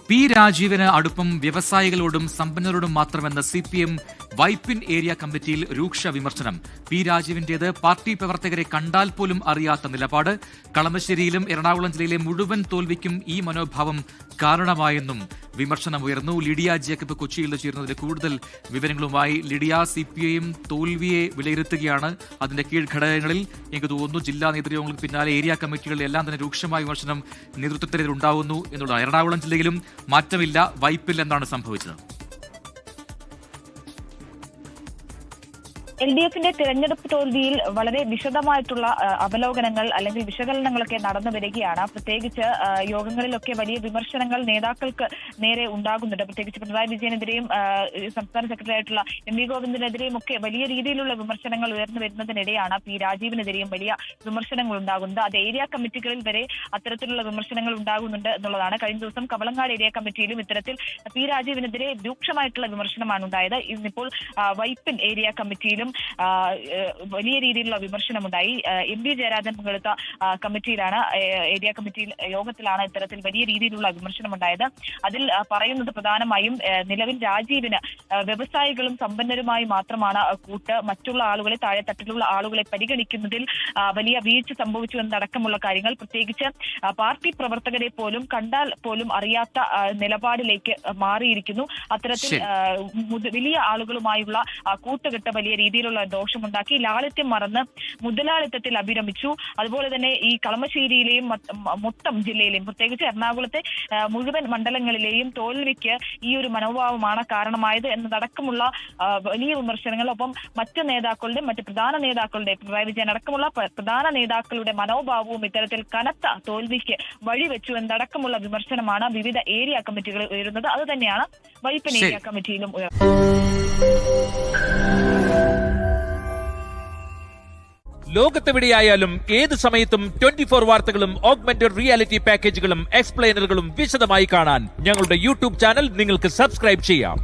P രാജീവിന് അടുപ്പം വ്യവസായികളോടും സമ്പന്നരോടും മാത്രമെന്ന CPM Vypin area കമ്മിറ്റിയിൽ രൂക്ഷ വിമർശനം. പി രാജീവിന്റേത് പാർട്ടി പ്രവർത്തകരെ കണ്ടാൽ പോലും അറിയാത്ത നിലപാട്. കളമശ്ശേരിയിലും എറണാകുളം ജില്ലയിലെ മുഴുവൻ തോൽവിക്കും ഈ മനോഭാവം കാരണമായെന്നും വിമർശനമുയർന്നു. ലിഡിയ ജേക്കബ് കൊച്ചിയിൽ ചേരുന്നതിന്റെ കൂടുതൽ വിവരങ്ങളുമായി. Lydia, CPIM തോൽവിയെ വിലയിരുത്തുകയാണ്. അതിന്റെ കീഴ്ഘടകങ്ങളിൽ എനിക്ക് തോന്നുന്നു ജില്ലാ നേതൃയോഗങ്ങൾക്ക് പിന്നാലെ ഏരിയ കമ്മിറ്റികളിൽ എല്ലാം തന്നെ രൂക്ഷമായ വിമർശനം നേതൃത്വത്തിനെതിരെ ഉണ്ടാവുന്നു എന്നുള്ളതാണ്. എറണാകുളം ജില്ലയിലും മാറ്റമില്ല, വൈപ്പിൽ എന്താണ് സംഭവിച്ചത്? LDFന്റെ തിരഞ്ഞെടുപ്പ് തോൽവിയിൽ വളരെ വിശദമായിട്ടുള്ള അവലോകനങ്ങൾ അല്ലെങ്കിൽ വിശകലനങ്ങളൊക്കെ നടന്നു വരികയാണ്. പ്രത്യേകിച്ച് യോഗങ്ങളിലൊക്കെ വലിയ വിമർശനങ്ങൾ നേതാക്കൾക്ക് നേരെ ഉണ്ടാകുന്നുണ്ട്. പ്രത്യേകിച്ച് പിണറായി വിജയനെതിരെയും സംസ്ഥാന സെക്രട്ടറി ആയിട്ടുള്ള MV ഗോവിന്ദനെതിരെയും ഒക്കെ വലിയ രീതിയിലുള്ള വിമർശനങ്ങൾ ഉയർന്നു വരുന്നതിനിടെയാണ് പി രാജീവിനെതിരെയും വലിയ വിമർശനങ്ങൾ ഉണ്ടാകുന്നത്. അത് ഏരിയ കമ്മിറ്റികളിൽ വരെ അത്തരത്തിലുള്ള വിമർശനങ്ങൾ ഉണ്ടാകുന്നുണ്ട് എന്നുള്ളതാണ്. കഴിഞ്ഞ ദിവസം കവളങ്ങാട് ഏരിയ കമ്മിറ്റിയിലും ഇത്തരത്തിൽ പി രാജീവിനെതിരെ രൂക്ഷമായിട്ടുള്ള വിമർശനമാണ് ഉണ്ടായത്. ഇന്നിപ്പോൾ വൈപ്പിൻ ഏരിയ കമ്മിറ്റിയിലും വലിയ രീതിയിലുള്ള വിമർശനമുണ്ടായി. MV ജയരാജൻ പങ്കെടുത്ത കമ്മിറ്റിയിലാണ്, ഏരിയ കമ്മിറ്റിയിൽ യോഗത്തിലാണ് ഇത്തരത്തിൽ വലിയ രീതിയിലുള്ള വിമർശനമുണ്ടായത്. അതിൽ പറയുന്നത് പ്രധാനമായും നിലവിൽ രാജീവിന് വ്യവസായികളും സമ്പന്നരുമായി മാത്രമാണ് കൂട്ട്, മറ്റുള്ള ആളുകളെ, താഴെത്തട്ടിലുള്ള ആളുകളെ പരിഗണിക്കുന്നതിൽ വലിയ വീഴ്ച സംഭവിച്ചു എന്നടക്കമുള്ള കാര്യങ്ങൾ, പ്രത്യേകിച്ച് പാർട്ടി പ്രവർത്തകരെ പോലും കണ്ടാൽ പോലും അറിയാത്ത നിലപാടിലേക്ക് മാറിയിരിക്കുന്നു. അത്തരത്തിൽ വലിയ ആളുകളുമായുള്ള കൂട്ടുകെട്ട് വലിയ രീതിയിലുള്ള ദോഷമുണ്ടാക്കി. ലാളിത്യം മറന്ന് മുതലാളിത്തത്തിൽ അഭിരമിച്ചു. അതുപോലെ തന്നെ ഈ കളമശ്ശേരിയിലെയും മൊത്തം ജില്ലയിലെയും പ്രത്യേകിച്ച് എറണാകുളത്തെ മുഴുവൻ മണ്ഡലങ്ങളിലെയും തോൽവിക്ക് ഈ ഒരു മനോഭാവമാണ് കാരണമായത് എന്നതടക്കമുള്ള വലിയ വിമർശനങ്ങൾ. ഒപ്പം മറ്റ് പ്രധാന നേതാക്കളുടെ പിണറായി വിജയൻ അടക്കമുള്ള പ്രധാന നേതാക്കളുടെ മനോഭാവവും ഇത്തരത്തിൽ കനത്ത തോൽവിക്ക് വഴിവെച്ചു എന്നതടക്കമുള്ള വിമർശനമാണ് വിവിധ ഏരിയ കമ്മിറ്റികൾ ഉയരുന്നത്. അത് തന്നെയാണ് വൈപ്പിൻ ഏരിയ കമ്മിറ്റിയിലും ഉയർന്നത്. ലോകത്തെവിടെയായാലും ഏത് സമയത്തും 24 വാർത്തകളും ഓഗ്മെന്റഡ് റിയാലിറ്റി പാക്കേജുകളും എക്സ്പ്ലെയിനറുകളും വിശദമായി കാണാൻ ഞങ്ങളുടെ YouTube ചാനൽ നിങ്ങൾക്ക് സബ്സ്ക്രൈബ് ചെയ്യാം.